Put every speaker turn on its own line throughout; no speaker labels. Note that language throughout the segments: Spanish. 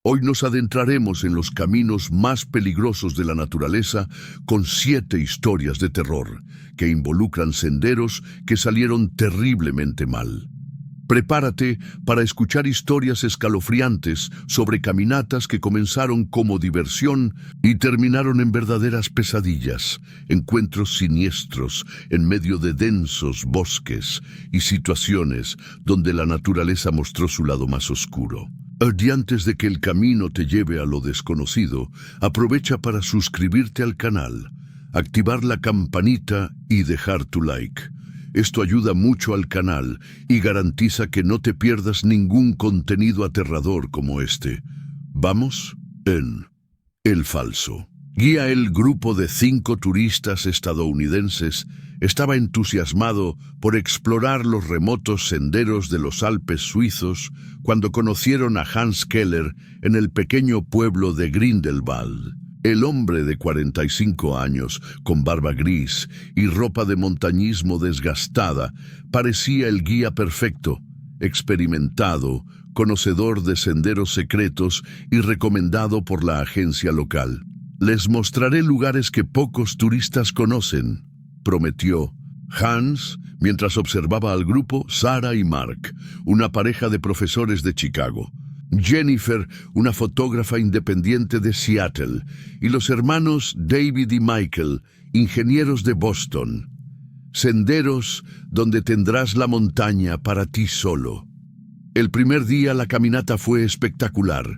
Hoy nos adentraremos en los caminos más peligrosos de la naturaleza con 7 historias de terror que involucran senderos que salieron terriblemente mal. Prepárate para escuchar historias escalofriantes sobre caminatas que comenzaron como diversión y terminaron en verdaderas pesadillas, encuentros siniestros en medio de densos bosques y situaciones donde la naturaleza mostró su lado más oscuro. Y antes de que el camino te lleve a lo desconocido, aprovecha para suscribirte al canal, activar la campanita y dejar tu like. Esto ayuda mucho al canal y garantiza que no te pierdas ningún contenido aterrador como este. Vamos en El Falso. El grupo de 5 turistas estadounidenses estaba entusiasmado por explorar los remotos senderos de los Alpes suizos cuando conocieron a Hans Keller en el pequeño pueblo de Grindelwald. El hombre de 45 años, con barba gris y ropa de montañismo desgastada, parecía el guía perfecto, experimentado, conocedor de senderos secretos y recomendado por la agencia local. Les mostraré lugares que pocos turistas conocen, prometió Hans, mientras observaba al grupo Sarah y Mark, una pareja de profesores de Chicago. Jennifer, una fotógrafa independiente de Seattle, y los hermanos David y Michael, ingenieros de Boston. Senderos donde tendrás la montaña para ti solo. El primer día la caminata fue espectacular.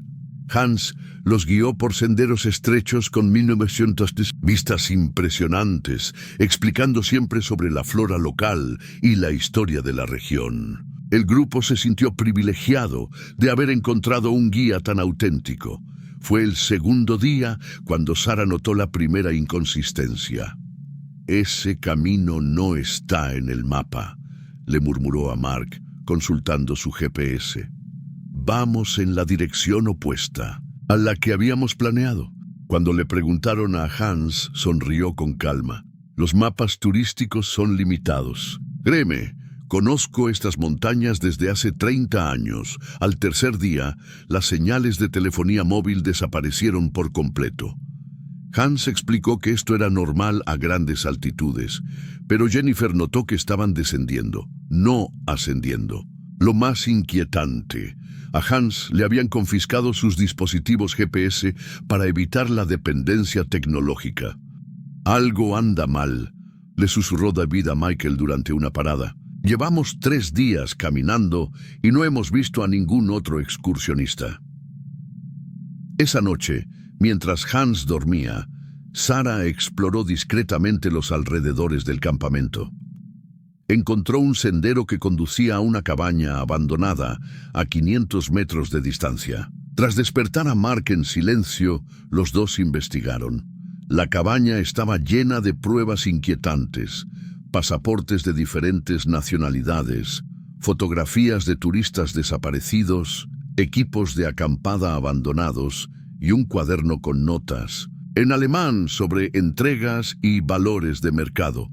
Hans los guió por senderos estrechos con 1900 vistas impresionantes, explicando siempre sobre la flora local y la historia de la región. El grupo se sintió privilegiado de haber encontrado un guía tan auténtico. Fue el segundo día cuando Sarah notó la primera inconsistencia. «Ese camino no está en el mapa», le murmuró a Mark, consultando su GPS. «Vamos en la dirección opuesta a la que habíamos planeado». Cuando le preguntaron a Hans, sonrió con calma. «Los mapas turísticos son limitados. Créeme, conozco estas montañas desde hace 30 años. Al tercer día, las señales de telefonía móvil desaparecieron por completo». Hans explicó que esto era normal a grandes altitudes, pero Jennifer notó que estaban descendiendo, no ascendiendo. Lo más inquietante, a Hans le habían confiscado sus dispositivos GPS para evitar la dependencia tecnológica. «Algo anda mal», le susurró David a Michael durante una parada. «Llevamos 3 días caminando y no hemos visto a ningún otro excursionista». Esa noche, mientras Hans dormía, Sarah exploró discretamente los alrededores del campamento. Encontró un sendero que conducía a una cabaña abandonada a 500 metros de distancia. Tras despertar a Mark en silencio, los dos investigaron. La cabaña estaba llena de pruebas inquietantes, pasaportes de diferentes nacionalidades, fotografías de turistas desaparecidos, equipos de acampada abandonados y un cuaderno con notas, en alemán sobre entregas y valores de mercado.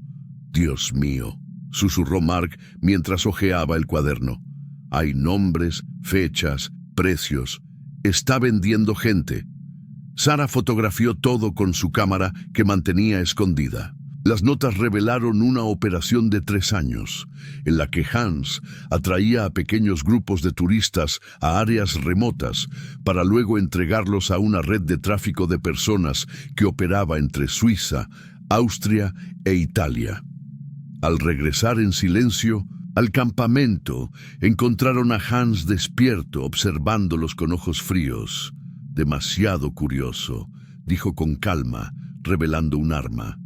«Dios mío», susurró Mark mientras hojeaba el cuaderno. «Hay nombres, fechas, precios. Está vendiendo gente». Sarah fotografió todo con su cámara que mantenía escondida. Las notas revelaron una operación de 3 años, en la que Hans atraía a pequeños grupos de turistas a áreas remotas para luego entregarlos a una red de tráfico de personas que operaba entre Suiza, Austria e Italia. Al regresar en silencio al campamento, encontraron a Hans despierto, observándolos con ojos fríos. «Demasiado curioso», dijo con calma, revelando un arma.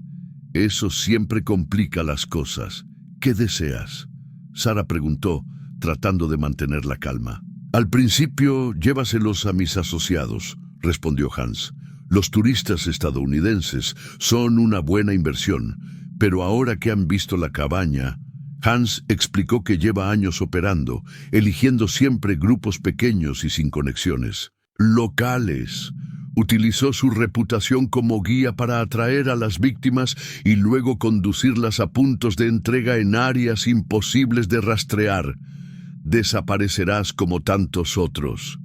«Eso siempre complica las cosas. ¿Qué deseas?», Sarah preguntó, tratando de mantener la calma. «Al principio, llévaselos a mis asociados», respondió Hans. «Los turistas estadounidenses son una buena inversión, pero ahora que han visto la cabaña...». Hans explicó que lleva años operando, eligiendo siempre grupos pequeños y sin conexiones. «Locales». Utilizó su reputación como guía para atraer a las víctimas y luego conducirlas a puntos de entrega en áreas imposibles de rastrear. «Desaparecerás como tantos otros»,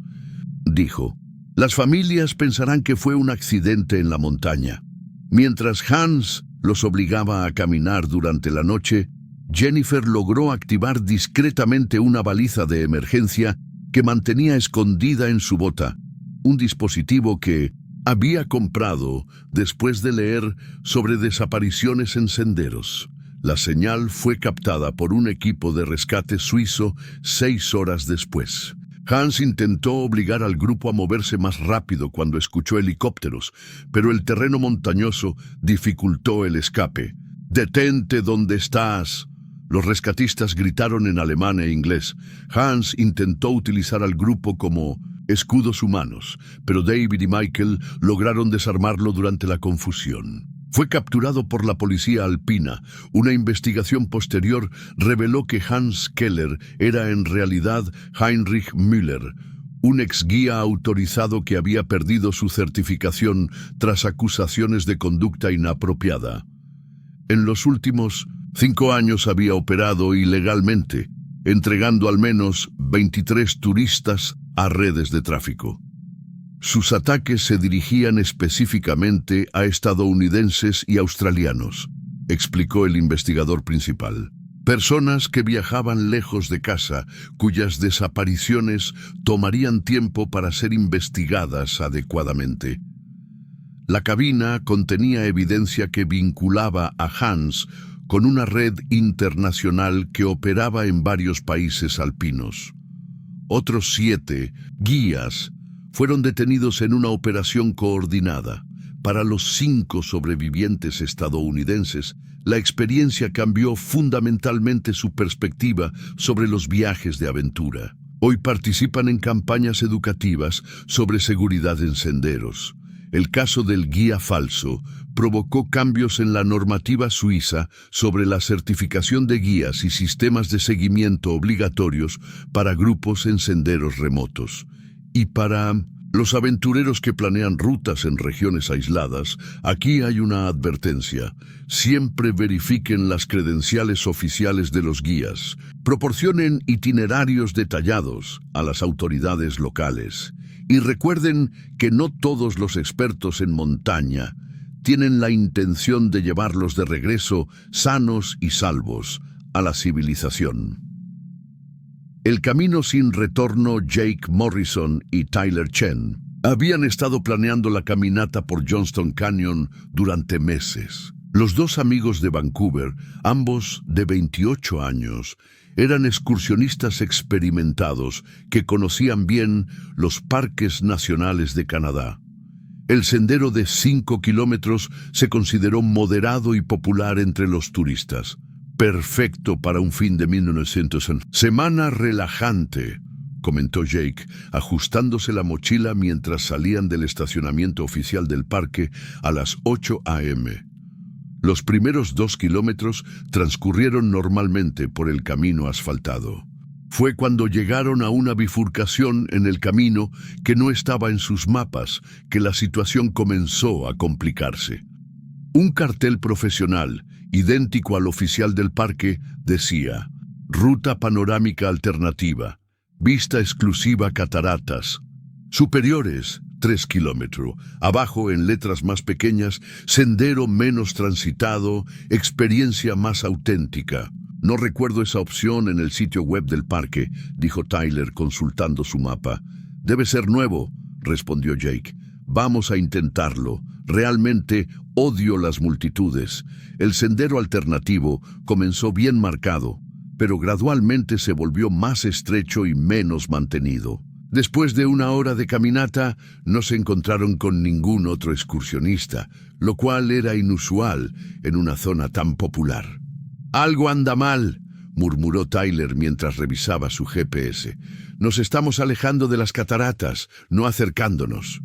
dijo. Las familias pensarán que fue un accidente en la montaña. Mientras Hans los obligaba a caminar durante la noche, Jennifer logró activar discretamente una baliza de emergencia que mantenía escondida en su bota, un dispositivo que había comprado después de leer sobre desapariciones en senderos. La señal fue captada por un equipo de rescate suizo 6 horas después. Hans intentó obligar al grupo a moverse más rápido cuando escuchó helicópteros, pero el terreno montañoso dificultó el escape. «¡Detente donde estás!», los rescatistas gritaron en alemán e inglés. Hans intentó utilizar al grupo como escudos humanos, pero David y Michael lograron desarmarlo durante la confusión. Fue capturado por la policía alpina. Una investigación posterior reveló que Hans Keller era en realidad Heinrich Müller, un exguía autorizado que había perdido su certificación tras acusaciones de conducta inapropiada. En los últimos 5 años había operado ilegalmente, entregando al menos 23 turistas a redes de tráfico. Sus ataques se dirigían específicamente a estadounidenses y australianos, explicó el investigador principal. Personas que viajaban lejos de casa, cuyas desapariciones tomarían tiempo para ser investigadas adecuadamente. La cabina contenía evidencia que vinculaba a Hans con una red internacional que operaba en varios países alpinos. Otros 7 guías fueron detenidos en una operación coordinada. Para los 5 sobrevivientes estadounidenses, la experiencia cambió fundamentalmente su perspectiva sobre los viajes de aventura. Hoy participan en campañas educativas sobre seguridad en senderos. El caso del guía falso provocó cambios en la normativa suiza sobre la certificación de guías y sistemas de seguimiento obligatorios para grupos en senderos remotos. Y para los aventureros que planean rutas en regiones aisladas, aquí hay una advertencia. Siempre verifiquen las credenciales oficiales de los guías. Proporcionen itinerarios detallados a las autoridades locales. Y recuerden que no todos los expertos en montaña tienen la intención de llevarlos de regreso sanos y salvos a la civilización. El camino sin retorno. Jake Morrison y Tyler Chen habían estado planeando la caminata por Johnston Canyon durante meses. Los 2 amigos de Vancouver, ambos de 28 años, eran excursionistas experimentados que conocían bien los parques nacionales de Canadá. El sendero de 5 kilómetros se consideró moderado y popular entre los turistas. Perfecto para un fin de 1900. Semana relajante, comentó Jake, ajustándose la mochila mientras salían del estacionamiento oficial del parque a las 8 a.m. Los primeros 2 kilómetros transcurrieron normalmente por el camino asfaltado. Fue cuando llegaron a una bifurcación en el camino que no estaba en sus mapas que la situación comenzó a complicarse. Un cartel profesional, idéntico al oficial del parque, decía: Ruta panorámica alternativa, vista exclusiva cataratas, superiores 3 kilómetros, abajo en letras más pequeñas, sendero menos transitado, experiencia más auténtica. No recuerdo esa opción en el sitio web del parque, dijo Tyler consultando su mapa. Debe ser nuevo, respondió Jake. Vamos a intentarlo. Realmente odio las multitudes. El sendero alternativo comenzó bien marcado, pero gradualmente se volvió más estrecho y menos mantenido. Después de 1 hora de caminata, no se encontraron con ningún otro excursionista, lo cual era inusual en una zona tan popular. «Algo anda mal», murmuró Tyler mientras revisaba su GPS. «Nos estamos alejando de las cataratas, no acercándonos».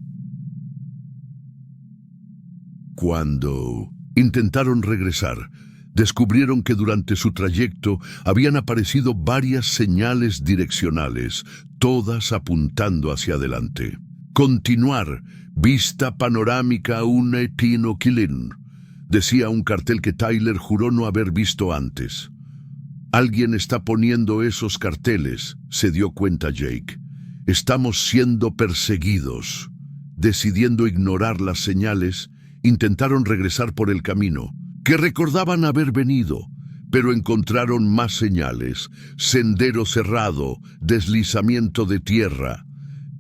Cuando intentaron regresar, descubrieron que durante su trayecto habían aparecido varias señales direccionales, todas apuntando hacia adelante. «Continuar, vista panorámica una Pinoquilín», decía un cartel que Tyler juró no haber visto antes. «Alguien está poniendo esos carteles», se dio cuenta Jake. «Estamos siendo perseguidos». Decidiendo ignorar las señales, intentaron regresar por el camino, que recordaban haber venido, pero encontraron más señales: sendero cerrado, deslizamiento de tierra,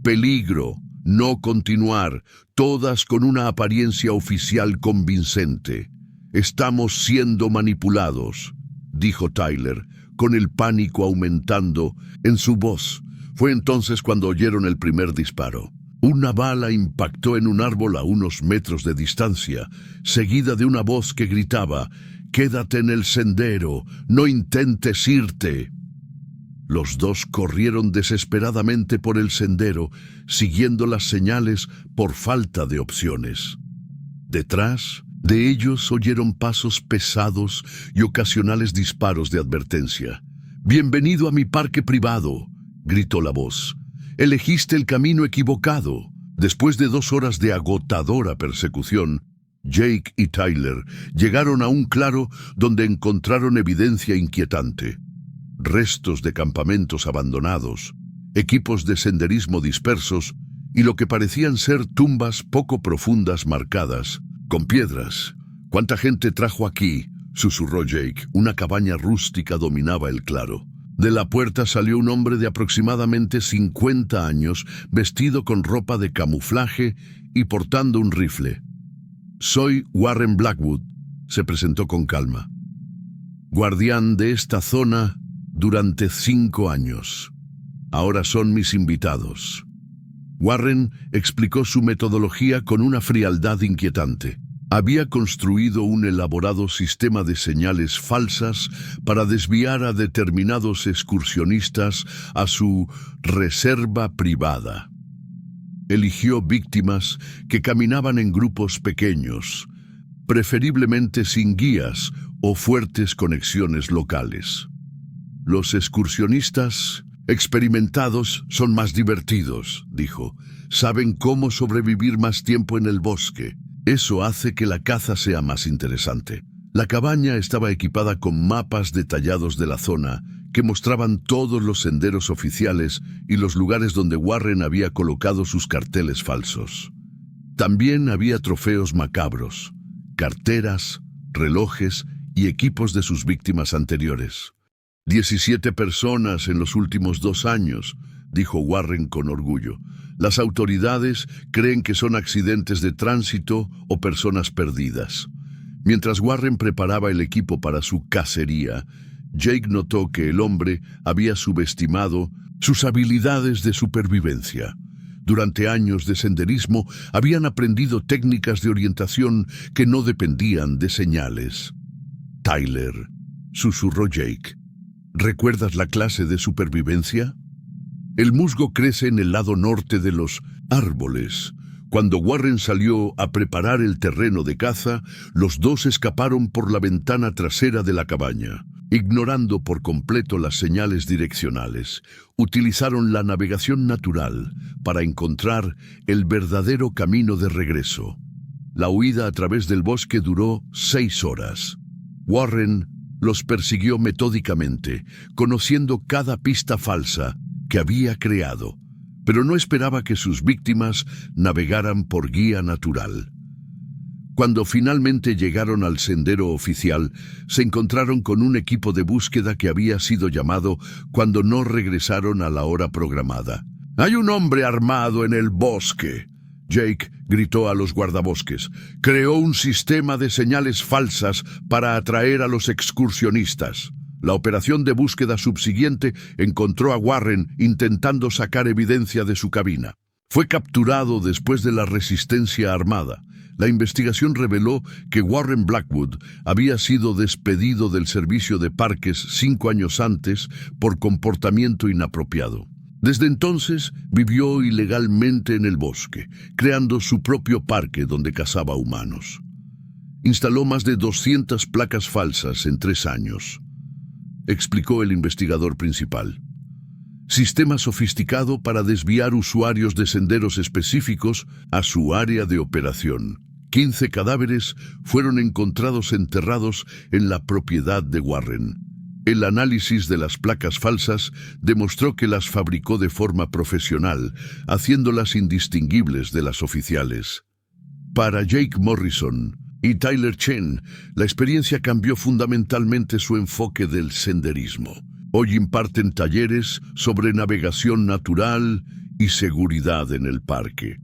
peligro, no continuar, todas con una apariencia oficial convincente. «Estamos siendo manipulados», dijo Tyler, con el pánico aumentando en su voz. Fue entonces cuando oyeron el primer disparo. Una bala impactó en un árbol a unos metros de distancia, seguida de una voz que gritaba: «Quédate en el sendero, no intentes irte». Los dos corrieron desesperadamente por el sendero, siguiendo las señales por falta de opciones. Detrás de ellos oyeron pasos pesados y ocasionales disparos de advertencia. «Bienvenido a mi parque privado», gritó la voz. «Elegiste el camino equivocado». Después de 2 horas de agotadora persecución, Jake y Tyler llegaron a un claro donde encontraron evidencia inquietante: restos de campamentos abandonados, equipos de senderismo dispersos y lo que parecían ser tumbas poco profundas marcadas con piedras. «¿Cuánta gente trajo aquí?», susurró Jake. Una cabaña rústica dominaba el claro. De la puerta salió un hombre de aproximadamente 50 años, vestido con ropa de camuflaje y portando un rifle. «Soy Warren Blackwood», se presentó con calma. «Guardián de esta zona durante 5 años. Ahora son mis invitados». Warren explicó su metodología con una frialdad inquietante. Había construido un elaborado sistema de señales falsas para desviar a determinados excursionistas a su reserva privada. Eligió víctimas que caminaban en grupos pequeños, preferiblemente sin guías o fuertes conexiones locales. «Los excursionistas experimentados son más divertidos», dijo. «Saben cómo sobrevivir más tiempo en el bosque. Eso hace que la caza sea más interesante». La cabaña estaba equipada con mapas detallados de la zona que mostraban todos los senderos oficiales y los lugares donde Warren había colocado sus carteles falsos. También había trofeos macabros, carteras, relojes y equipos de sus víctimas anteriores. 17 personas en los últimos 2 años, dijo Warren con orgullo. Las autoridades creen que son accidentes de tránsito o personas perdidas. Mientras Warren preparaba el equipo para su cacería, Jake notó que el hombre había subestimado sus habilidades de supervivencia. Durante años de senderismo habían aprendido técnicas de orientación que no dependían de señales. «Tyler», susurró Jake, ¿recuerdas la clase de supervivencia? El musgo crece en el lado norte de los árboles. Cuando Warren salió a preparar el terreno de caza, los dos escaparon por la ventana trasera de la cabaña. Ignorando por completo las señales direccionales, utilizaron la navegación natural para encontrar el verdadero camino de regreso. La huida a través del bosque duró 6 horas. Warren los persiguió metódicamente, conociendo cada pista falsa que había creado, pero no esperaba que sus víctimas navegaran por guía natural. Cuando finalmente llegaron al sendero oficial, se encontraron con un equipo de búsqueda que había sido llamado cuando no regresaron a la hora programada. «Hay un hombre armado en el bosque», Jake gritó a los guardabosques. «Creó un sistema de señales falsas para atraer a los excursionistas». La operación de búsqueda subsiguiente encontró a Warren intentando sacar evidencia de su cabina. Fue capturado después de la resistencia armada. La investigación reveló que Warren Blackwood había sido despedido del servicio de parques 5 años antes por comportamiento inapropiado. Desde entonces vivió ilegalmente en el bosque, creando su propio parque donde cazaba humanos. Instaló más de 200 placas falsas en 3 años. Explicó el investigador principal. Sistema sofisticado para desviar usuarios de senderos específicos a su área de operación. 15 cadáveres fueron encontrados enterrados en la propiedad de Warren. El análisis de las placas falsas demostró que las fabricó de forma profesional, haciéndolas indistinguibles de las oficiales. Para Jake Morrison y Tyler Chen, la experiencia cambió fundamentalmente su enfoque del senderismo. Hoy imparten talleres sobre navegación natural y seguridad en el parque.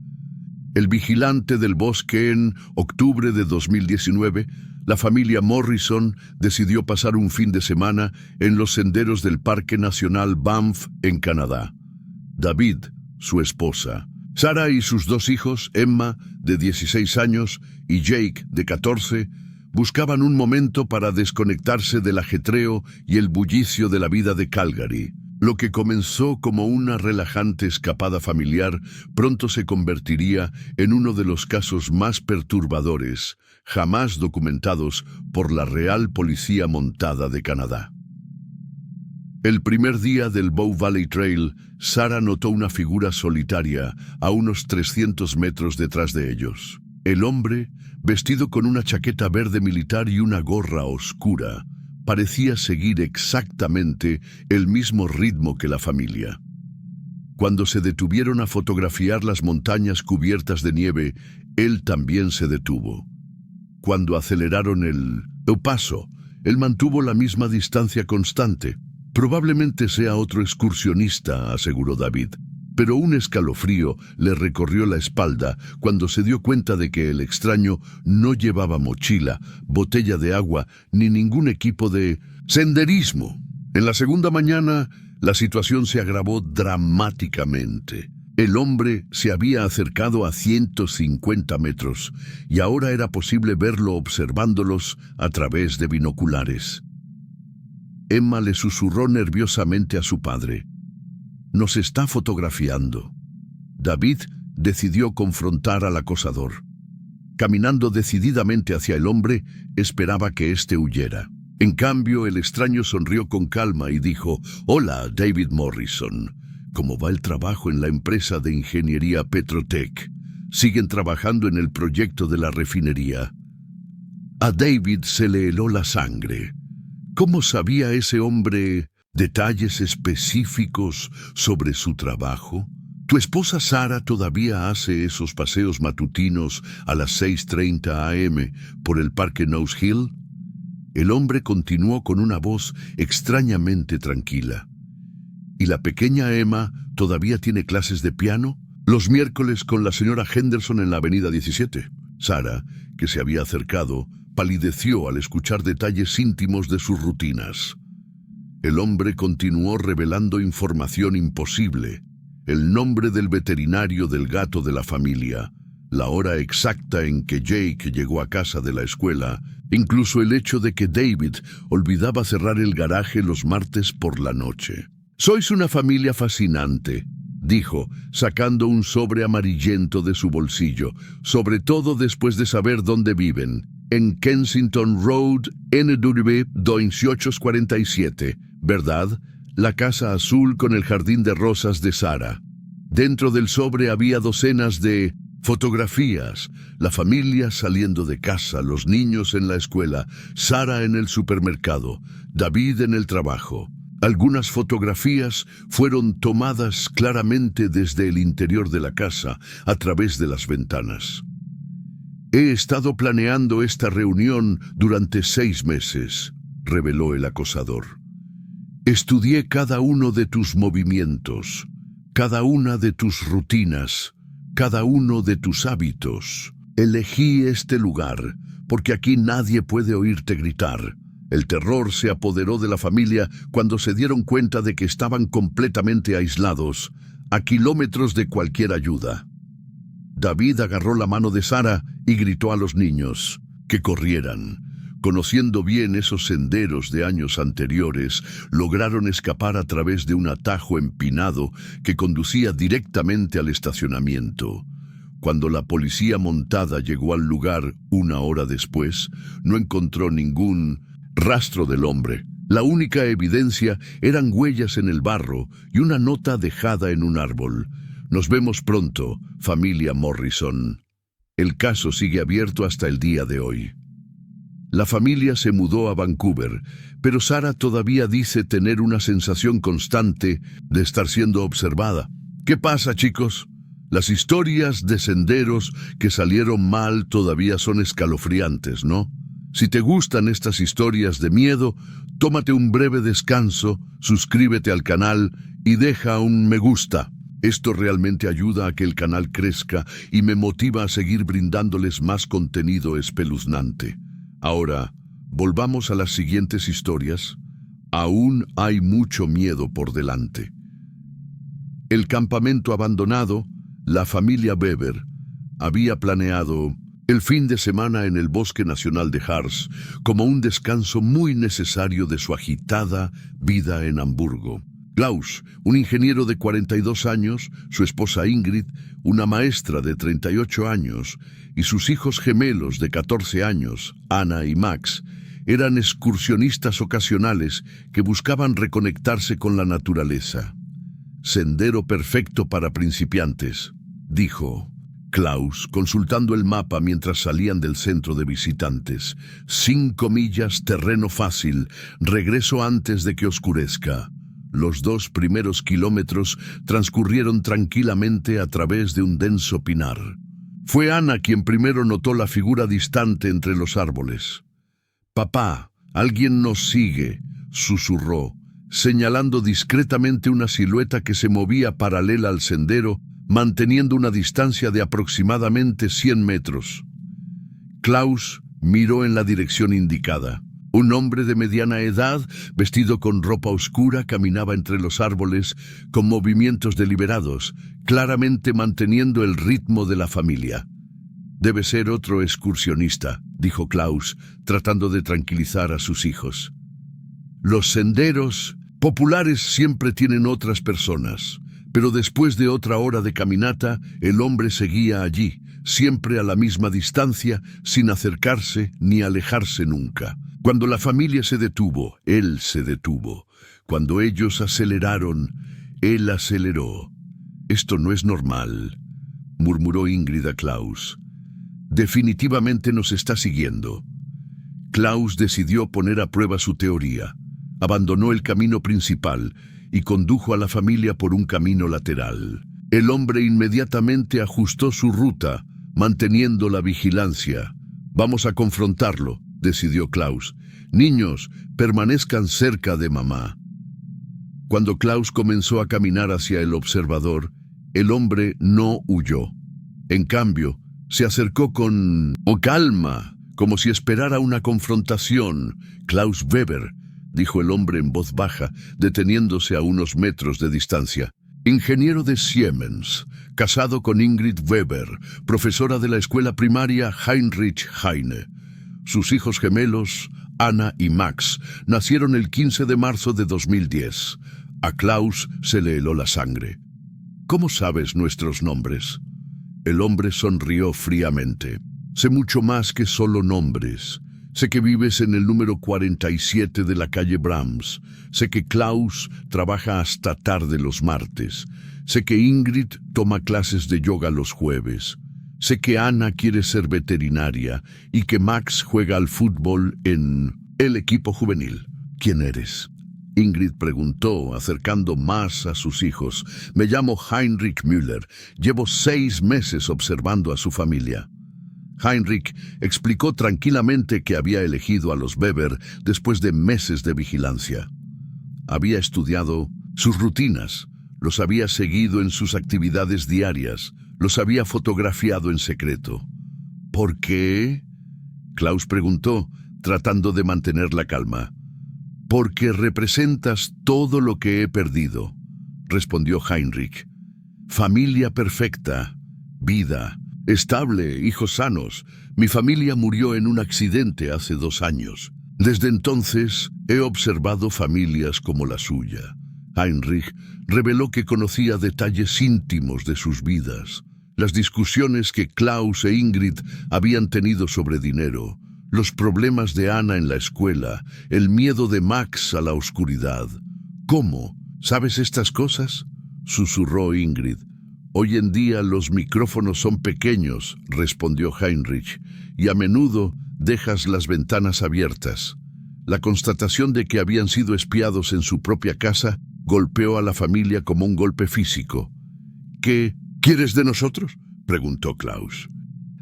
El vigilante del bosque. En octubre de 2019, la familia Morrison decidió pasar un fin de semana en los senderos del Parque Nacional Banff, en Canadá. David, su esposa, Sarah y sus dos hijos, Emma, de 16 años, y Jake, de 14, buscaban un momento para desconectarse del ajetreo y el bullicio de la vida de Calgary. Lo que comenzó como una relajante escapada familiar pronto se convertiría en uno de los casos más perturbadores jamás documentados por la Real Policía Montada de Canadá. El primer día del Bow Valley Trail, Sarah notó una figura solitaria a unos 300 metros detrás de ellos. El hombre, vestido con una chaqueta verde militar y una gorra oscura, parecía seguir exactamente el mismo ritmo que la familia. Cuando se detuvieron a fotografiar las montañas cubiertas de nieve, él también se detuvo. Cuando aceleraron el paso, él mantuvo la misma distancia constante. Probablemente sea otro excursionista, aseguró David, pero un escalofrío le recorrió la espalda cuando se dio cuenta de que el extraño no llevaba mochila, botella de agua ni ningún equipo de senderismo. En la segunda mañana, la situación se agravó dramáticamente. El hombre se había acercado a 150 metros y ahora era posible verlo observándolos a través de binoculares. Emma le susurró nerviosamente a su padre: «Nos está fotografiando». David decidió confrontar al acosador. Caminando decididamente hacia el hombre, esperaba que éste huyera. En cambio, el extraño sonrió con calma y dijo: «Hola, David Morrison. ¿Cómo va el trabajo en la empresa de ingeniería Petrotech? ¿Siguen trabajando en el proyecto de la refinería?» A David se le heló la sangre. ¿Cómo sabía ese hombre detalles específicos sobre su trabajo? ¿Tu esposa Sarah todavía hace esos paseos matutinos a las 6:30 a.m. por el parque Nose Hill? El hombre continuó con una voz extrañamente tranquila. ¿Y la pequeña Emma todavía tiene clases de piano? Los miércoles con la señora Henderson en la avenida 17. Sarah, que se había acercado, palideció al escuchar detalles íntimos de sus rutinas. El hombre continuó revelando información imposible: el nombre del veterinario del gato de la familia, la hora exacta en que Jake llegó a casa de la escuela, incluso el hecho de que David olvidaba cerrar el garaje los martes por la noche. «Sois una familia fascinante», dijo, sacando un sobre amarillento de su bolsillo, «sobre todo después de saber dónde viven. En Kensington Road, NW 2847, ¿verdad? La casa azul con el jardín de rosas de Sarah». Dentro del sobre había docenas de fotografías: la familia saliendo de casa, los niños en la escuela, Sarah en el supermercado, David en el trabajo. Algunas fotografías fueron tomadas claramente desde el interior de la casa, a través de las ventanas. «He estado planeando esta reunión durante 6 meses», reveló el acosador. «Estudié cada uno de tus movimientos, cada una de tus rutinas, cada uno de tus hábitos. Elegí este lugar porque aquí nadie puede oírte gritar». El terror se apoderó de la familia cuando se dieron cuenta de que estaban completamente aislados, a kilómetros de cualquier ayuda. David agarró la mano de Sarah y gritó a los niños que corrieran. Conociendo bien esos senderos de años anteriores, lograron escapar a través de un atajo empinado que conducía directamente al estacionamiento. Cuando la policía montada llegó al lugar 1 hora después, no encontró ningún rastro del hombre. La única evidencia eran huellas en el barro y una nota dejada en un árbol: «Nos vemos pronto, familia Morrison». El caso sigue abierto hasta el día de hoy. La familia se mudó a Vancouver, pero Sara todavía dice tener una sensación constante de estar siendo observada. ¿Qué pasa, chicos? Las historias de senderos que salieron mal todavía son escalofriantes, ¿no? Si te gustan estas historias de miedo, tómate un breve descanso, suscríbete al canal y deja un me gusta. Esto realmente ayuda a que el canal crezca y me motiva a seguir brindándoles más contenido espeluznante. Ahora, volvamos a las siguientes historias. Aún hay mucho miedo por delante. El campamento abandonado, la familia Weber, había planeado el fin de semana en el Bosque Nacional de Harz como un descanso muy necesario de su agitada vida en Hamburgo. Klaus, un ingeniero de 42 años, su esposa Ingrid, una maestra de 38 años, y sus hijos gemelos de 14 años, Anna y Max, eran excursionistas ocasionales que buscaban reconectarse con la naturaleza. Sendero perfecto para principiantes, dijo Klaus, consultando el mapa mientras salían del centro de visitantes. 5 millas, terreno fácil, regreso antes de que oscurezca. Los 2 primeros kilómetros transcurrieron tranquilamente a través de un denso pinar. Fue Ana quien primero notó la figura distante entre los árboles. «Papá, alguien nos sigue», susurró, señalando discretamente una silueta que se movía paralela al sendero, manteniendo una distancia de aproximadamente 100 metros. Klaus miró en la dirección indicada. Un hombre de mediana edad, vestido con ropa oscura, caminaba entre los árboles con movimientos deliberados, claramente manteniendo el ritmo de la familia. «Debe ser otro excursionista», dijo Klaus, tratando de tranquilizar a sus hijos. «Los senderos populares siempre tienen otras personas, pero después de otra hora de caminata, el hombre seguía allí, siempre a la misma distancia, sin acercarse ni alejarse nunca. Cuando la familia se detuvo, él se detuvo. Cuando ellos aceleraron, él aceleró. Esto no es normal», murmuró Ingrid a Klaus. «Definitivamente nos está siguiendo». Klaus decidió poner a prueba su teoría. Abandonó el camino principal y condujo a la familia por un camino lateral. El hombre inmediatamente ajustó su ruta, manteniendo la vigilancia. «Vamos a confrontarlo», decidió Klaus. «Niños, permanezcan cerca de mamá». Cuando Klaus comenzó a caminar hacia el observador, el hombre no huyó. En cambio, se acercó con calma, como si esperara una confrontación. «Klaus Weber», dijo el hombre en voz baja, deteniéndose a unos metros de distancia. «Ingeniero de Siemens, casado con Ingrid Weber, profesora de la escuela primaria Heinrich Heine. Sus hijos gemelos, Anna y Max, nacieron el 15 de marzo de 2010. A Klaus se le heló la sangre. «¿Cómo sabes nuestros nombres?» El hombre sonrió fríamente. «Sé mucho más que solo nombres. Sé que vives en el número 47 de la calle Brahms. Sé que Klaus trabaja hasta tarde los martes. Sé que Ingrid toma clases de yoga los jueves. Sé que Ana quiere ser veterinaria y que Max juega al fútbol en el equipo juvenil. ¿Quién eres?», Ingrid preguntó, acercando más a sus hijos. «Me llamo Heinrich Müller. Llevo 6 meses observando a su familia». Heinrich explicó tranquilamente que había elegido a los Weber después de meses de vigilancia. Había estudiado sus rutinas, los había seguido en sus actividades diarias, los había fotografiado en secreto. «¿Por qué?», Klaus preguntó, tratando de mantener la calma. «Porque representas todo lo que he perdido», respondió Heinrich. «Familia perfecta, vida, estable, hijos sanos. Mi familia murió en un accidente hace 2 años. Desde entonces he observado familias como la suya». Heinrich reveló que conocía detalles íntimos de sus vidas, las discusiones que Klaus e Ingrid habían tenido sobre dinero, los problemas de Ana en la escuela, el miedo de Max a la oscuridad. «¿Cómo? ¿Sabes estas cosas?», susurró Ingrid. Hoy en día los micrófonos son pequeños, respondió Heinrich, y a menudo dejas las ventanas abiertas. La constatación de que habían sido espiados en su propia casa golpeó a la familia como un golpe físico. ¿Qué quieres de nosotros?, preguntó Klaus.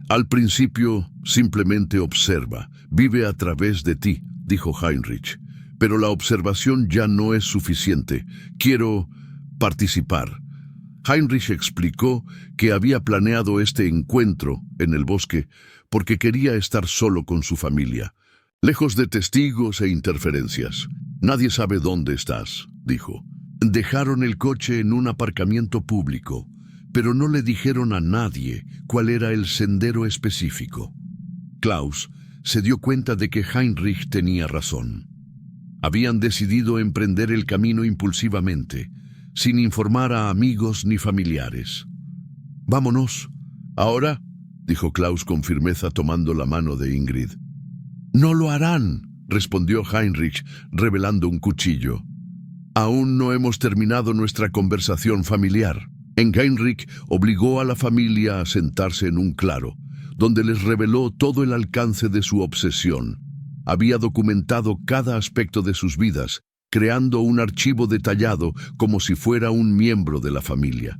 Al principio, simplemente observa, vive a través de ti, dijo Heinrich. Pero la observación ya no es suficiente. Quiero participar. Heinrich explicó que había planeado este encuentro en el bosque porque quería estar solo con su familia, lejos de testigos e interferencias. Nadie sabe dónde estás, dijo. Dejaron el coche en un aparcamiento público, pero no le dijeron a nadie cuál era el sendero específico. Klaus se dio cuenta de que Heinrich tenía razón. Habían decidido emprender el camino impulsivamente, sin informar a amigos ni familiares. «Vámonos. ¿Ahora?», dijo Klaus con firmeza tomando la mano de Ingrid. «No lo harán», respondió Heinrich, revelando un cuchillo. «Aún no hemos terminado nuestra conversación familiar». Heinrich obligó a la familia a sentarse en un claro, donde les reveló todo el alcance de su obsesión. Había documentado cada aspecto de sus vidas, creando un archivo detallado como si fuera un miembro de la familia.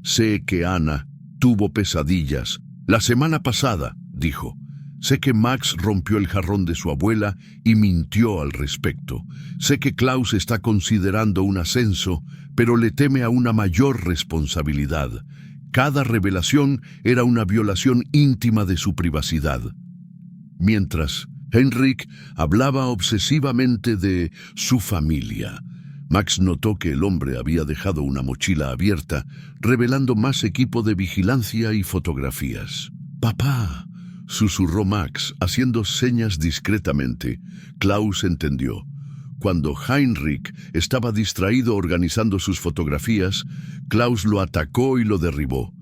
«Sé que Anna tuvo pesadillas. La semana pasada», dijo. «Sé que Max rompió el jarrón de su abuela y mintió al respecto. Sé que Klaus está considerando un ascenso, pero le teme a una mayor responsabilidad. Cada revelación era una violación íntima de su privacidad». Mientras Heinrich hablaba obsesivamente de su familia, Max notó que el hombre había dejado una mochila abierta, revelando más equipo de vigilancia y fotografías. «Papá», susurró Max, haciendo señas discretamente. Klaus entendió. Cuando Heinrich estaba distraído organizando sus fotografías, Klaus lo atacó y lo derribó.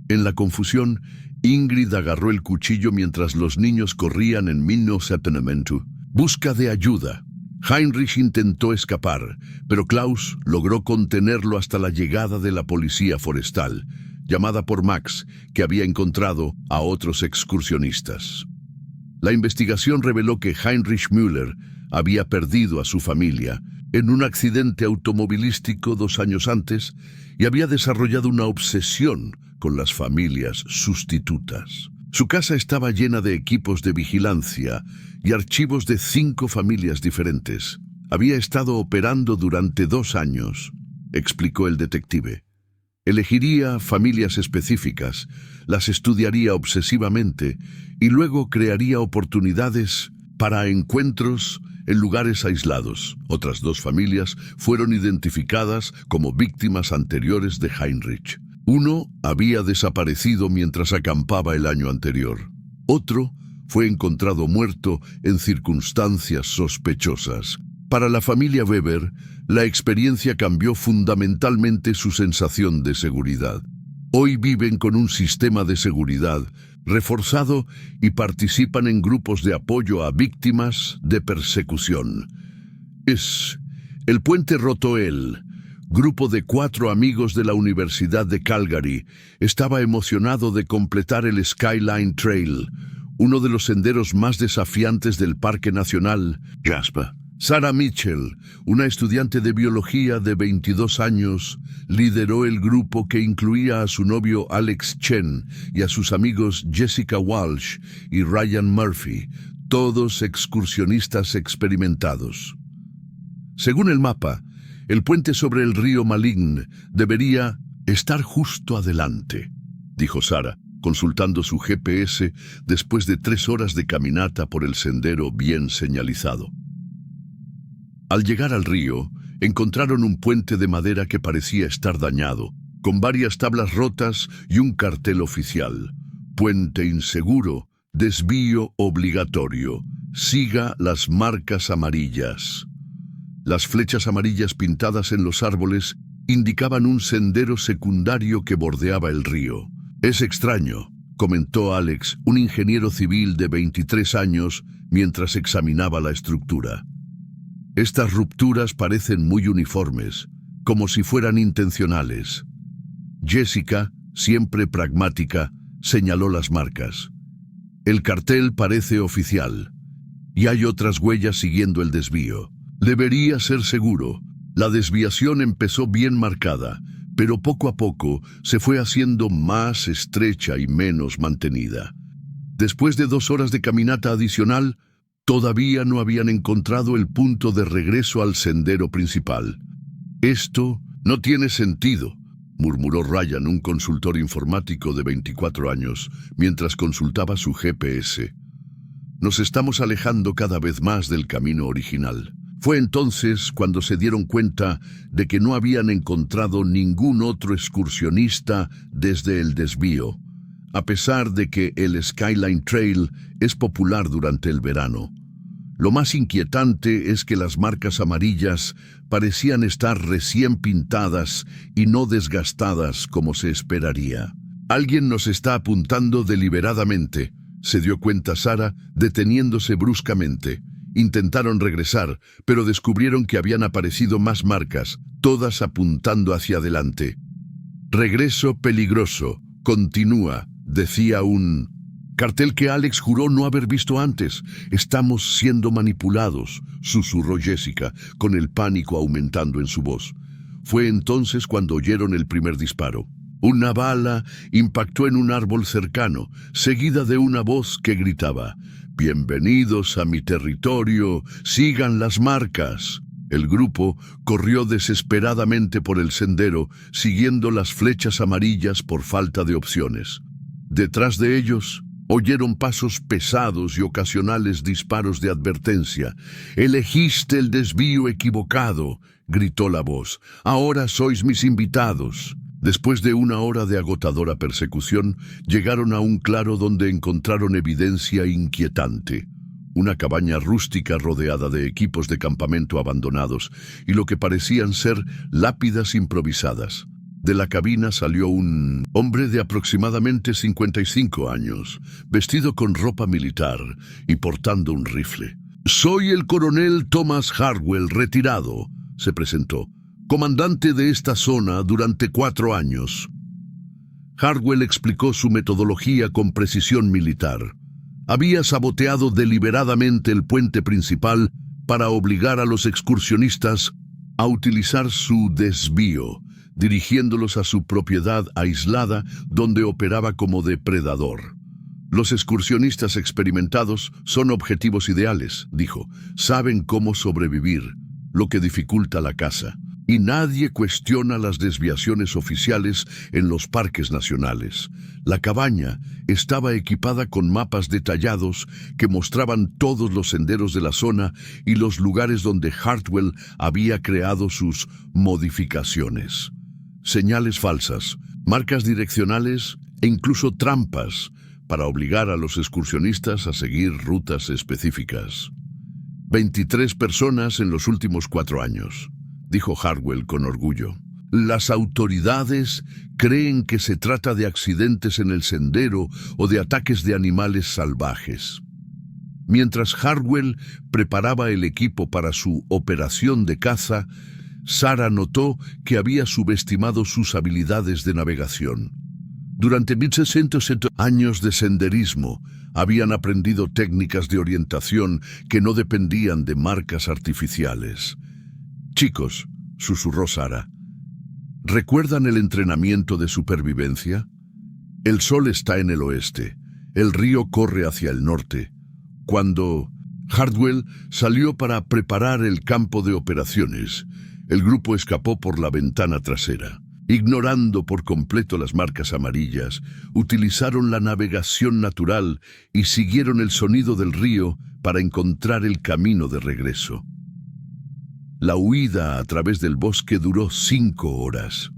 En la confusión, Ingrid agarró el cuchillo mientras los niños corrían en Minnosätenementu. Busca de ayuda. Heinrich intentó escapar, pero Klaus logró contenerlo hasta la llegada de la policía forestal, llamada por Max, que había encontrado a otros excursionistas. La investigación reveló que Heinrich Müller había perdido a su familia en un accidente automovilístico 2 años antes y había desarrollado una obsesión con las familias sustitutas. Su casa estaba llena de equipos de vigilancia y archivos de 5 familias diferentes. Había estado operando durante 2 años, explicó el detective. Elegiría familias específicas, las estudiaría obsesivamente y luego crearía oportunidades para encuentros en lugares aislados. Otras 2 familias fueron identificadas como víctimas anteriores de Heinrich. Uno había desaparecido mientras acampaba el año anterior. Otro fue encontrado muerto en circunstancias sospechosas. Para la familia Weber, la experiencia cambió fundamentalmente su sensación de seguridad. Hoy viven con un sistema de seguridad reforzado y participan en grupos de apoyo a víctimas de persecución. Es el Puente Rotoel, grupo de 4 amigos de la Universidad de Calgary, estaba emocionado de completar el Skyline Trail, uno de los senderos más desafiantes del Parque Nacional Jasper. Sarah Mitchell, una estudiante de biología de 22 años, lideró el grupo que incluía a su novio Alex Chen y a sus amigos Jessica Walsh y Ryan Murphy, todos excursionistas experimentados. Según el mapa, el puente sobre el río Maligne debería estar justo adelante, dijo Sarah, consultando su GPS después de 3 horas de caminata por el sendero bien señalizado. Al llegar al río, encontraron un puente de madera que parecía estar dañado, con varias tablas rotas y un cartel oficial. Puente inseguro, desvío obligatorio, siga las marcas amarillas. Las flechas amarillas pintadas en los árboles indicaban un sendero secundario que bordeaba el río. «Es extraño», comentó Alex, un ingeniero civil de 23 años, mientras examinaba la estructura. «Estas rupturas parecen muy uniformes, como si fueran intencionales». Jessica, siempre pragmática, señaló las marcas. El cartel parece oficial, y hay otras huellas siguiendo el desvío. Debería ser seguro. La desviación empezó bien marcada, pero poco a poco se fue haciendo más estrecha y menos mantenida. Después de 2 horas de caminata adicional, todavía no habían encontrado el punto de regreso al sendero principal. «Esto no tiene sentido», murmuró Ryan, un consultor informático de 24 años, mientras consultaba su GPS. «Nos estamos alejando cada vez más del camino original». Fue entonces cuando se dieron cuenta de que no habían encontrado ningún otro excursionista desde el desvío, a pesar de que el Skyline Trail es popular durante el verano. Lo más inquietante es que las marcas amarillas parecían estar recién pintadas y no desgastadas como se esperaría. «Alguien nos está apuntando deliberadamente», se dio cuenta Sarah, deteniéndose bruscamente. Intentaron regresar, pero descubrieron que habían aparecido más marcas, todas apuntando hacia adelante. «Regreso peligroso, continúa», decía un cartel que Alex juró no haber visto antes. «Estamos siendo manipulados», susurró Jessica, con el pánico aumentando en su voz. Fue entonces cuando oyeron el primer disparo. Una bala impactó en un árbol cercano, seguida de una voz que gritaba: «Bienvenidos a mi territorio, sigan las marcas». El grupo corrió desesperadamente por el sendero, siguiendo las flechas amarillas por falta de opciones. Detrás de ellos, oyeron pasos pesados y ocasionales disparos de advertencia. «Elegiste el desvío equivocado», gritó la voz. «Ahora sois mis invitados». Después de 1 hora de agotadora persecución, llegaron a un claro donde encontraron evidencia inquietante. Una cabaña rústica rodeada de equipos de campamento abandonados y lo que parecían ser lápidas improvisadas. De la cabina salió un hombre de aproximadamente 55 años, vestido con ropa militar y portando un rifle. «Soy el coronel Thomas Hardwell, retirado», se presentó. «Comandante de esta zona durante 4 años». Hardwell explicó su metodología con precisión militar. Había saboteado deliberadamente el puente principal para obligar a los excursionistas a utilizar su desvío, dirigiéndolos a su propiedad aislada donde operaba como depredador. «Los excursionistas experimentados son objetivos ideales», dijo. «Saben cómo sobrevivir, lo que dificulta la caza. Y nadie cuestiona las desviaciones oficiales en los parques nacionales». La cabaña estaba equipada con mapas detallados que mostraban todos los senderos de la zona y los lugares donde Hardwell había creado sus modificaciones. Señales falsas, marcas direccionales e incluso trampas para obligar a los excursionistas a seguir rutas específicas. 23 personas en los últimos 4 años, dijo Hardwell con orgullo. «Las autoridades creen que se trata de accidentes en el sendero o de ataques de animales salvajes». Mientras Hardwell preparaba el equipo para su operación de caza, Sarah notó que había subestimado sus habilidades de navegación. Durante 1600 años de senderismo, habían aprendido técnicas de orientación que no dependían de marcas artificiales. «Chicos», susurró Sarah, ¿recuerdan el entrenamiento de supervivencia? El sol está en el oeste, el río corre hacia el norte. Cuando Hardwell salió para preparar el campo de operaciones, el grupo escapó por la ventana trasera. Ignorando por completo las marcas amarillas, utilizaron la navegación natural y siguieron el sonido del río para encontrar el camino de regreso. La huida a través del bosque duró 5 horas.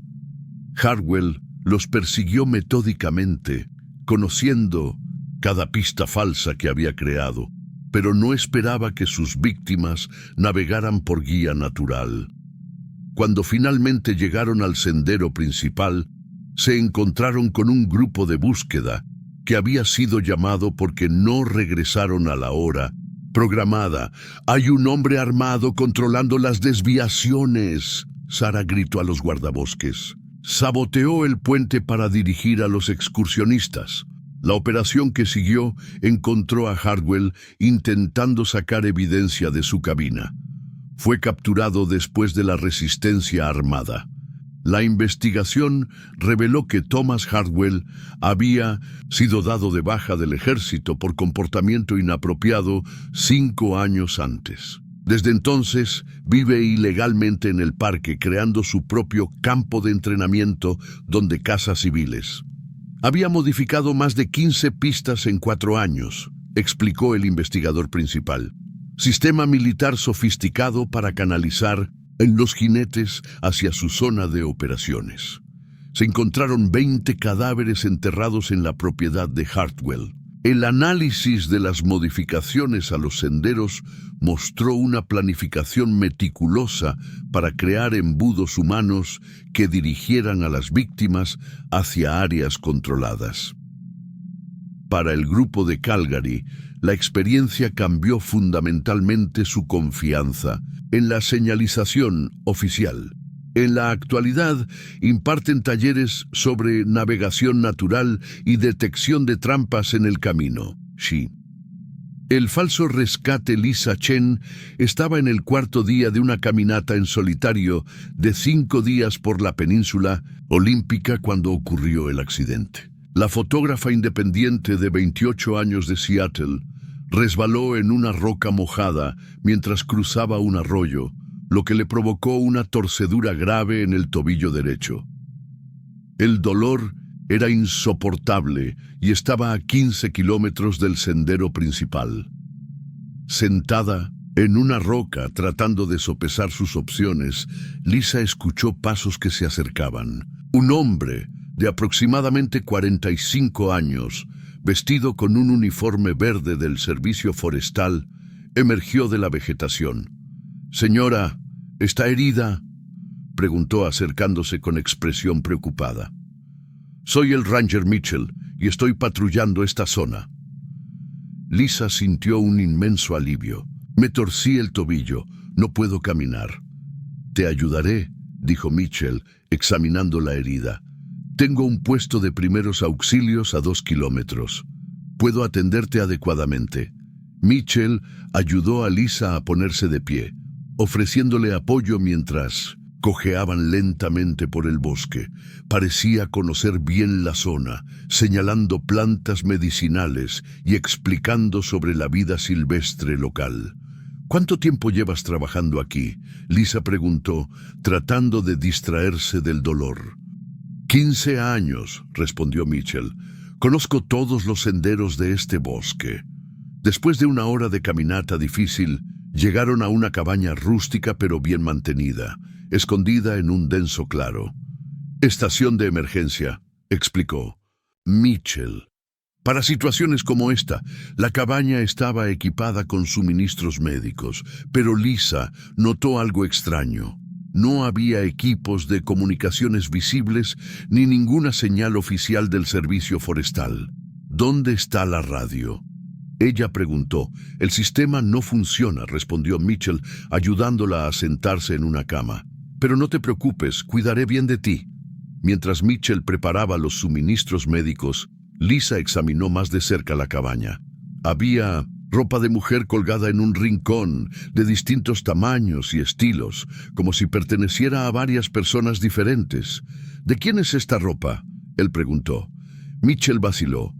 Hardwell los persiguió metódicamente, conociendo cada pista falsa que había creado, pero no esperaba que sus víctimas navegaran por guía natural. Cuando finalmente llegaron al sendero principal, se encontraron con un grupo de búsqueda que había sido llamado porque no regresaron a la hora programada. «Hay un hombre armado controlando las desviaciones», Sarah gritó a los guardabosques. saboteó el puente para dirigir a los excursionistas. La operación que siguió encontró a Hartwell intentando sacar evidencia de su cabina. Fue capturado después de la resistencia armada. La investigación reveló que Thomas Hartwell había sido dado de baja del ejército por comportamiento inapropiado 5 años antes. Desde entonces, vive ilegalmente en el parque, creando su propio campo de entrenamiento donde caza civiles. Había modificado más de 15 pistas en 4 años, explicó el investigador principal. Sistema militar sofisticado para canalizar en los jinetes hacia su zona de operaciones. Se encontraron 20 cadáveres enterrados en la propiedad de Hartwell. El análisis de las modificaciones a los senderos mostró una planificación meticulosa para crear embudos humanos que dirigieran a las víctimas hacia áreas controladas. Para el grupo de Calgary, la experiencia cambió fundamentalmente su confianza en la señalización oficial. En la actualidad, imparten talleres sobre navegación natural y detección de trampas en el camino. Sí. El falso rescate Lisa Chen estaba en el 4.º día de una caminata en solitario de 5 días por la península olímpica cuando ocurrió el accidente. La fotógrafa independiente de 28 años de Seattle resbaló en una roca mojada mientras cruzaba un arroyo, lo que le provocó una torcedura grave en el tobillo derecho. El dolor era insoportable y estaba a 15 kilómetros del sendero principal. Sentada en una roca tratando de sopesar sus opciones, Lisa escuchó pasos que se acercaban. Un hombre de aproximadamente 45 años, vestido con un uniforme verde del servicio forestal, emergió de la vegetación. «Señora, ¿está herida?», preguntó acercándose con expresión preocupada. «Soy el Ranger Mitchell y estoy patrullando esta zona». Lisa sintió un inmenso alivio. «Me torcí el tobillo, no puedo caminar». «Te ayudaré», dijo Mitchell, examinando la herida. «Tengo un puesto de primeros auxilios a 2 kilómetros. Puedo atenderte adecuadamente». Mitchell ayudó a Lisa a ponerse de pie, ofreciéndole apoyo mientras cojeaban lentamente por el bosque. Parecía conocer bien la zona, señalando plantas medicinales y explicando sobre la vida silvestre local. «¿Cuánto tiempo llevas trabajando aquí?», Lisa preguntó, tratando de distraerse del dolor. 15 años, respondió Mitchell. «Conozco todos los senderos de este bosque». Después de una hora de caminata difícil, llegaron a una cabaña rústica pero bien mantenida, escondida en un denso claro. «Estación de emergencia», explicó Mitchell. Para situaciones como esta, la cabaña estaba equipada con suministros médicos, pero Lisa notó algo extraño. No había equipos de comunicaciones visibles ni ninguna señal oficial del servicio forestal. «¿Dónde está la radio?», ella preguntó. «El sistema no funciona», respondió Mitchell, ayudándola a sentarse en una cama. «Pero no te preocupes, cuidaré bien de ti». Mientras Mitchell preparaba los suministros médicos, Lisa examinó más de cerca la cabaña. Había ropa de mujer colgada en un rincón, de distintos tamaños y estilos, como si perteneciera a varias personas diferentes. «¿De quién es esta ropa?», él preguntó. Mitchell vaciló.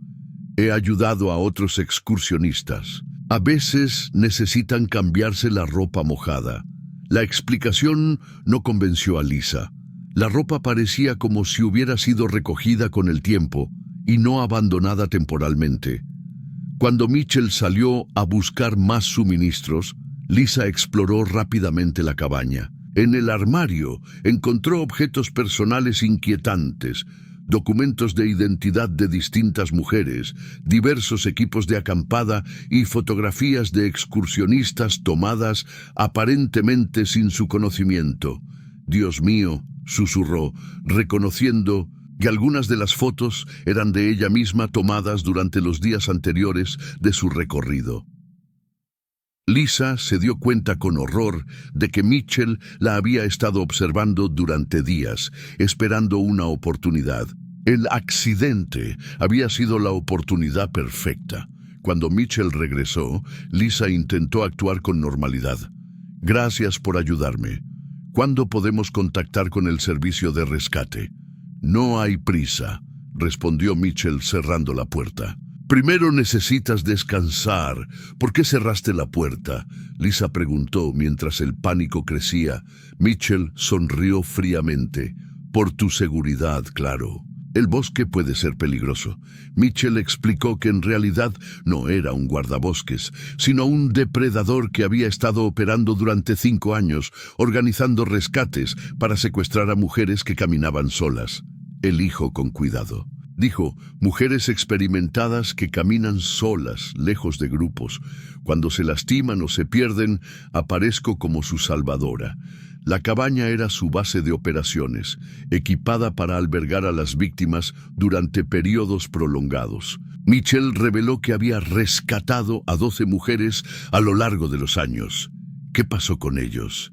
«He ayudado a otros excursionistas. A veces necesitan cambiarse la ropa mojada». La explicación no convenció a Lisa. La ropa parecía como si hubiera sido recogida con el tiempo y no abandonada temporalmente. Cuando Mitchell salió a buscar más suministros, Lisa exploró rápidamente la cabaña. En el armario encontró objetos personales inquietantes, documentos de identidad de distintas mujeres, diversos equipos de acampada y fotografías de excursionistas tomadas aparentemente sin su conocimiento. «Dios mío», susurró, reconociendo que algunas de las fotos eran de ella misma tomadas durante los días anteriores de su recorrido. Lisa se dio cuenta con horror de que Mitchell la había estado observando durante días, esperando una oportunidad. El accidente había sido la oportunidad perfecta. Cuando Mitchell regresó, Lisa intentó actuar con normalidad. «Gracias por ayudarme. ¿Cuándo podemos contactar con el servicio de rescate?» «No hay prisa», respondió Mitchell cerrando la puerta. «Primero necesitas descansar. ¿Por qué cerraste la puerta?», Lisa preguntó mientras el pánico crecía. Mitchell sonrió fríamente. «Por tu seguridad, claro. El bosque puede ser peligroso». Mitchell explicó que en realidad no era un guardabosques, sino un depredador que había estado operando durante 5 años, organizando rescates para secuestrar a mujeres que caminaban solas. «Elijo con cuidado», dijo, «mujeres experimentadas que caminan solas, lejos de grupos. Cuando se lastiman o se pierden, aparezco como su salvadora». La cabaña era su base de operaciones, equipada para albergar a las víctimas durante periodos prolongados. Mitchell reveló que había rescatado a 12 mujeres a lo largo de los años. «¿Qué pasó con ellos?»,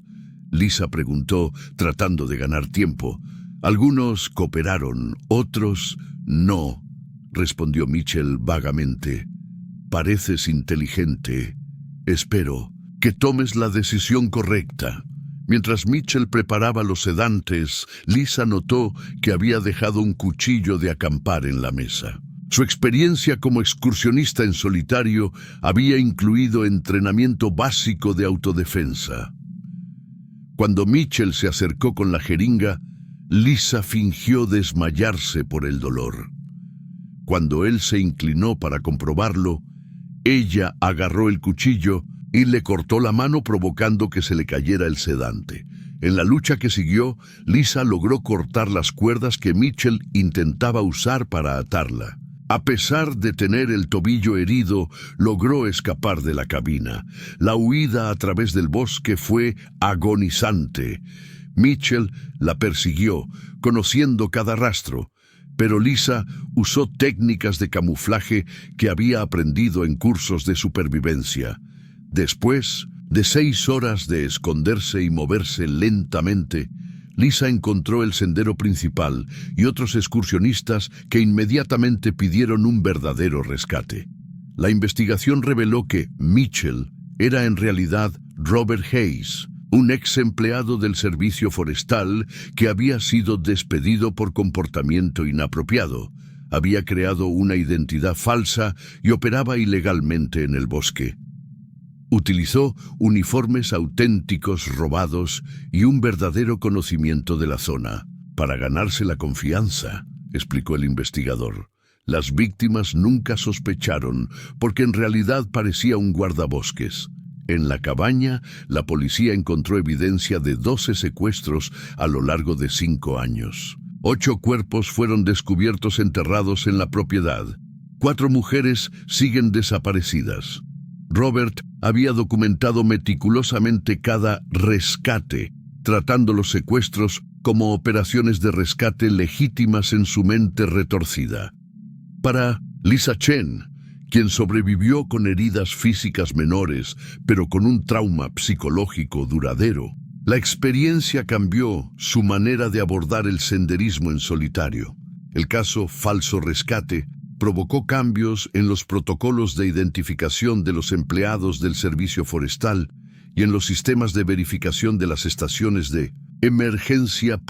Lisa preguntó, tratando de ganar tiempo. «Algunos cooperaron, otros no», respondió Mitchell vagamente. «Pareces inteligente. Espero que tomes la decisión correcta». Mientras Mitchell preparaba los sedantes, Lisa notó que había dejado un cuchillo de acampar en la mesa. Su experiencia como excursionista en solitario había incluido entrenamiento básico de autodefensa. Cuando Mitchell se acercó con la jeringa, Lisa fingió desmayarse por el dolor. Cuando él se inclinó para comprobarlo, ella agarró el cuchillo y le cortó la mano provocando que se le cayera el sedante. En la lucha que siguió, Lisa logró cortar las cuerdas que Mitchell intentaba usar para atarla. A pesar de tener el tobillo herido, logró escapar de la cabina. La huida a través del bosque fue agonizante. Mitchell la persiguió, conociendo cada rastro, pero Lisa usó técnicas de camuflaje que había aprendido en cursos de supervivencia. Después de 6 horas de esconderse y moverse lentamente, Lisa encontró el sendero principal y otros excursionistas que inmediatamente pidieron un verdadero rescate. La investigación reveló que Mitchell era en realidad Robert Hayes, un ex empleado del servicio forestal que había sido despedido por comportamiento inapropiado. Había creado una identidad falsa y operaba ilegalmente en el bosque. Utilizó uniformes auténticos robados y un verdadero conocimiento de la zona para ganarse la confianza, explicó el investigador. Las víctimas nunca sospecharon porque en realidad parecía un guardabosques. En la cabaña, la policía encontró evidencia de 12 secuestros a lo largo de 5 años. 8 cuerpos fueron descubiertos enterrados en la propiedad. 4 mujeres siguen desaparecidas. Robert había documentado meticulosamente cada rescate, tratando los secuestros como operaciones de rescate legítimas en su mente retorcida. Para Lisa Chen, quien sobrevivió con heridas físicas menores, pero con un trauma psicológico duradero, la experiencia cambió su manera de abordar el senderismo en solitario. El caso Falso Rescate provocó cambios en los protocolos de identificación de los empleados del servicio forestal y en los sistemas de verificación de las estaciones de emergencia.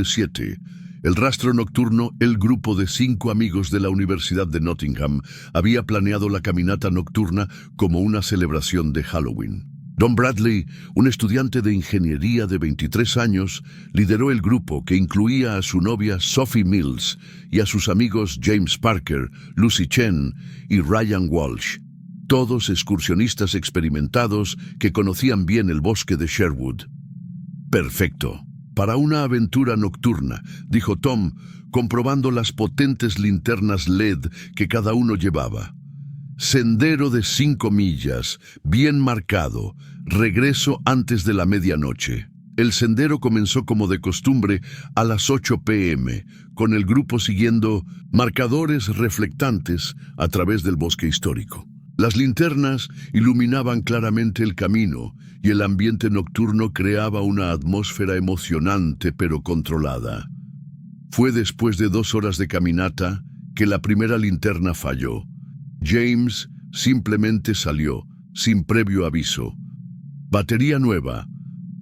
7. El rastro nocturno. El grupo de 5 amigos de la Universidad de Nottingham había planeado la caminata nocturna como una celebración de Halloween. Don Bradley, un estudiante de ingeniería de 23 años, lideró el grupo que incluía a su novia Sophie Mills y a sus amigos James Parker, Lucy Chen y Ryan Walsh, todos excursionistas experimentados que conocían bien el bosque de Sherwood. «Perfecto para una aventura nocturna», dijo Tom, comprobando las potentes linternas LED que cada uno llevaba. «Sendero de 5 millas, bien marcado, regreso antes de la medianoche». El sendero comenzó como de costumbre a las 8 p.m., con el grupo siguiendo marcadores reflectantes a través del bosque histórico. Las linternas iluminaban claramente el camino y el ambiente nocturno creaba una atmósfera emocionante pero controlada. Fue después de 2 horas de caminata que la primera linterna falló. James simplemente salió, sin previo aviso. «Batería nueva»,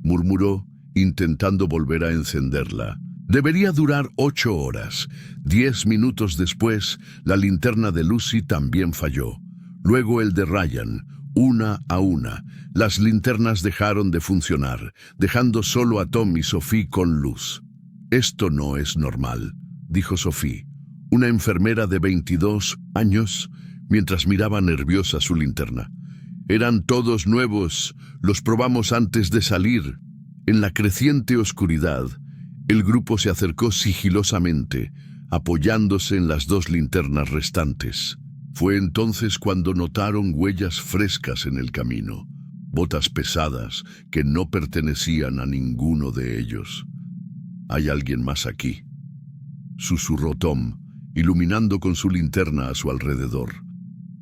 murmuró, intentando volver a encenderla. Debería durar 8 horas. 10 minutos después, la linterna de Lucy también falló. Luego el de Ryan, una a una. Las linternas dejaron de funcionar, dejando solo a Tom y Sophie con luz. «Esto no es normal», dijo Sophie, una enfermera de 22 años, mientras miraba nerviosa su linterna. «Eran todos nuevos, los probamos antes de salir». En la creciente oscuridad, el grupo se acercó sigilosamente, apoyándose en las 2 linternas restantes. Fue entonces cuando notaron huellas frescas en el camino, botas pesadas que no pertenecían a ninguno de ellos. «Hay alguien más aquí», susurró Tom, iluminando con su linterna a su alrededor.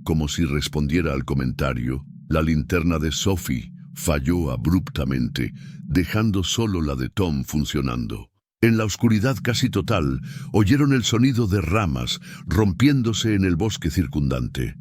Como si respondiera al comentario, la linterna de Sophie falló abruptamente, dejando solo la de Tom funcionando. En la oscuridad casi total, oyeron el sonido de ramas rompiéndose en el bosque circundante.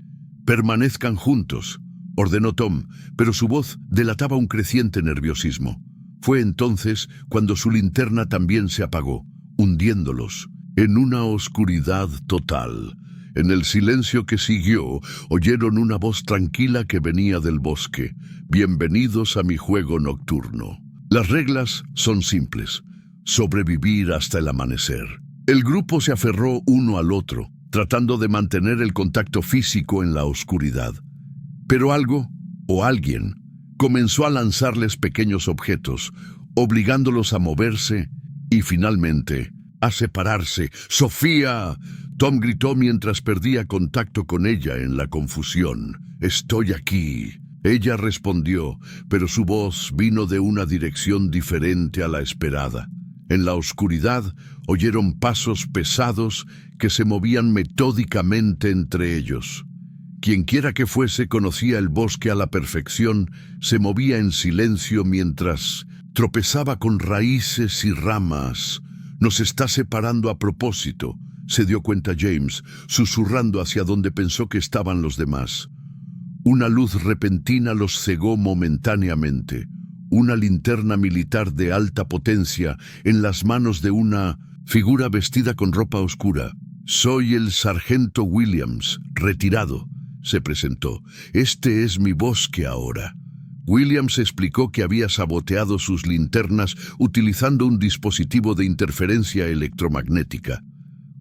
«Permanezcan juntos», ordenó Tom, pero su voz delataba un creciente nerviosismo. Fue entonces cuando su linterna también se apagó, hundiéndolos en una oscuridad total. En el silencio que siguió, oyeron una voz tranquila que venía del bosque. «Bienvenidos a mi juego nocturno. Las reglas son simples. Sobrevivir hasta el amanecer». El grupo se aferró uno al otro, tratando de mantener el contacto físico en la oscuridad. Pero algo, o alguien, comenzó a lanzarles pequeños objetos, obligándolos a moverse y, finalmente, a separarse. «¡Sofía!», Tom gritó mientras perdía contacto con ella en la confusión. «Estoy aquí». Ella respondió, pero su voz vino de una dirección diferente a la esperada. En la oscuridad oyeron pasos pesados que se movían metódicamente entre ellos. Quienquiera que fuese conocía el bosque a la perfección, se movía en silencio mientras tropezaba con raíces y ramas. «Nos está separando a propósito», se dio cuenta James, susurrando hacia donde pensó que estaban los demás. Una luz repentina los cegó momentáneamente. Una linterna militar de alta potencia en las manos de una figura vestida con ropa oscura. «Soy el sargento Williams, retirado», se presentó. «Este es mi bosque ahora». Williams explicó que había saboteado sus linternas utilizando un dispositivo de interferencia electromagnética.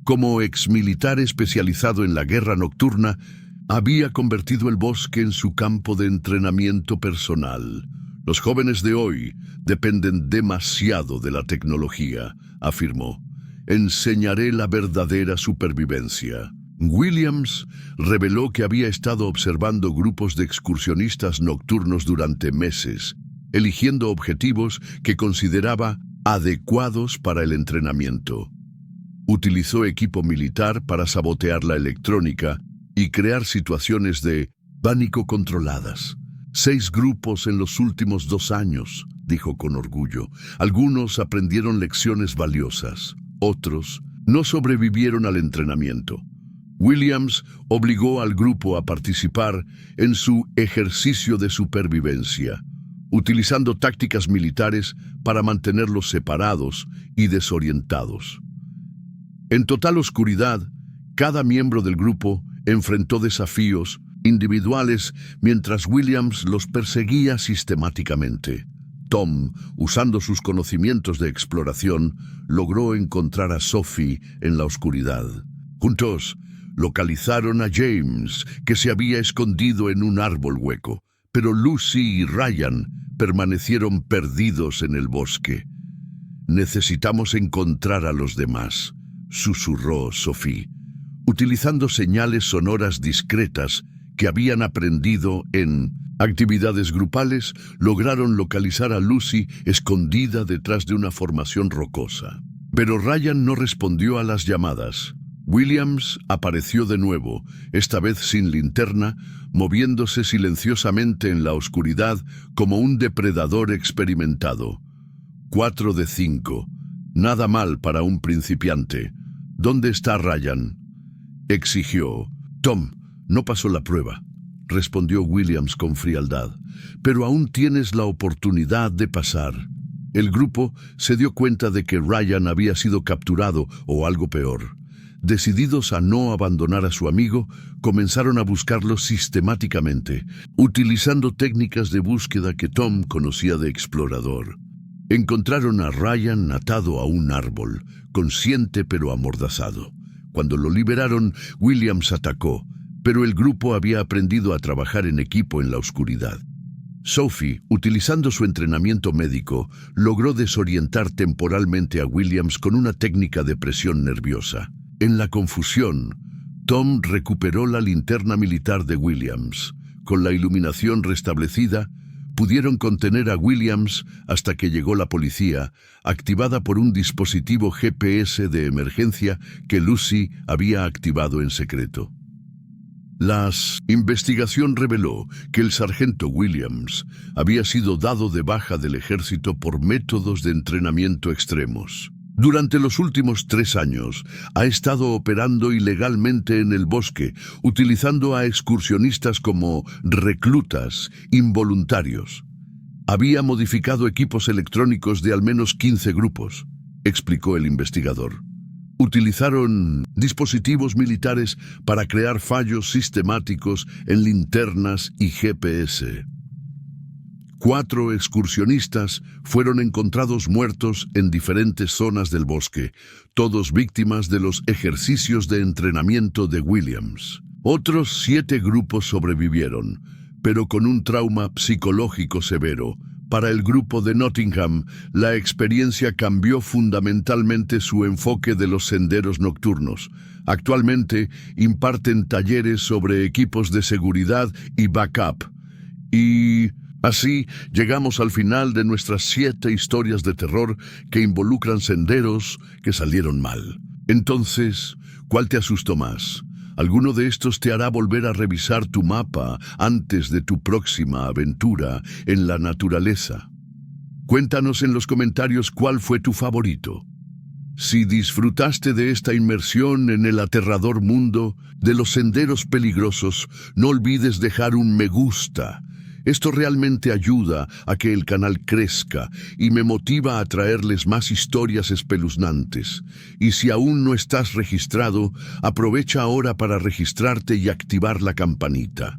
Como exmilitar especializado en la guerra nocturna, había convertido el bosque en su campo de entrenamiento personal. «Los jóvenes de hoy dependen demasiado de la tecnología», afirmó. «Enseñaré la verdadera supervivencia». Williams reveló que había estado observando grupos de excursionistas nocturnos durante meses, eligiendo objetivos que consideraba adecuados para el entrenamiento. Utilizó equipo militar para sabotear la electrónica y crear situaciones de pánico controladas. 6 grupos en los últimos 2 años, dijo con orgullo. Algunos aprendieron lecciones valiosas, otros no sobrevivieron al entrenamiento. Williams obligó al grupo a participar en su ejercicio de supervivencia, utilizando tácticas militares para mantenerlos separados y desorientados. En total oscuridad, cada miembro del grupo enfrentó desafíos individuales mientras Williams los perseguía sistemáticamente. Tom, usando sus conocimientos de exploración, logró encontrar a Sophie en la oscuridad. Juntos, localizaron a James, que se había escondido en un árbol hueco, pero Lucy y Ryan permanecieron perdidos en el bosque. «Necesitamos encontrar a los demás», susurró Sophie, utilizando señales sonoras discretas que habían aprendido en actividades grupales. Lograron localizar a Lucy escondida detrás de una formación rocosa. Pero Ryan no respondió a las llamadas. Williams apareció de nuevo, esta vez sin linterna, moviéndose silenciosamente en la oscuridad como un depredador experimentado. 4 de 5. Nada mal para un principiante. ¿Dónde está Ryan?, exigió. Tom, no pasó la prueba, respondió Williams con frialdad, pero aún tienes la oportunidad de pasar. El grupo se dio cuenta de que Ryan había sido capturado o algo peor. Decididos a no abandonar a su amigo, comenzaron a buscarlo sistemáticamente, utilizando técnicas de búsqueda que Tom conocía de explorador. Encontraron a Ryan atado a un árbol, consciente pero amordazado. Cuando lo liberaron, Williams atacó, pero el grupo había aprendido a trabajar en equipo en la oscuridad. Sophie, utilizando su entrenamiento médico, logró desorientar temporalmente a Williams con una técnica de presión nerviosa. En la confusión, Tom recuperó la linterna militar de Williams. Con la iluminación restablecida, pudieron contener a Williams hasta que llegó la policía, activada por un dispositivo GPS de emergencia que Lucy había activado en secreto. La investigación reveló que el sargento Williams había sido dado de baja del ejército por métodos de entrenamiento extremos. Durante los últimos 3 años, ha estado operando ilegalmente en el bosque, utilizando a excursionistas como reclutas involuntarios. Había modificado equipos electrónicos de al menos 15 grupos, explicó el investigador. Utilizaron dispositivos militares para crear fallos sistemáticos en linternas y GPS. 4 excursionistas fueron encontrados muertos en diferentes zonas del bosque, todos víctimas de los ejercicios de entrenamiento de Williams. Otros 7 grupos sobrevivieron, pero con un trauma psicológico severo. Para el grupo de Nottingham, la experiencia cambió fundamentalmente su enfoque de los senderos nocturnos. Actualmente imparten talleres sobre equipos de seguridad y backup. Y así llegamos al final de nuestras 7 historias de terror que involucran senderos que salieron mal. Entonces, ¿cuál te asustó más? ¿Alguno de estos te hará volver a revisar tu mapa antes de tu próxima aventura en la naturaleza? Cuéntanos en los comentarios cuál fue tu favorito. Si disfrutaste de esta inmersión en el aterrador mundo de los senderos peligrosos, no olvides dejar un me gusta. Esto realmente ayuda a que el canal crezca y me motiva a traerles más historias espeluznantes. Y si aún no estás registrado, aprovecha ahora para registrarte y activar la campanita.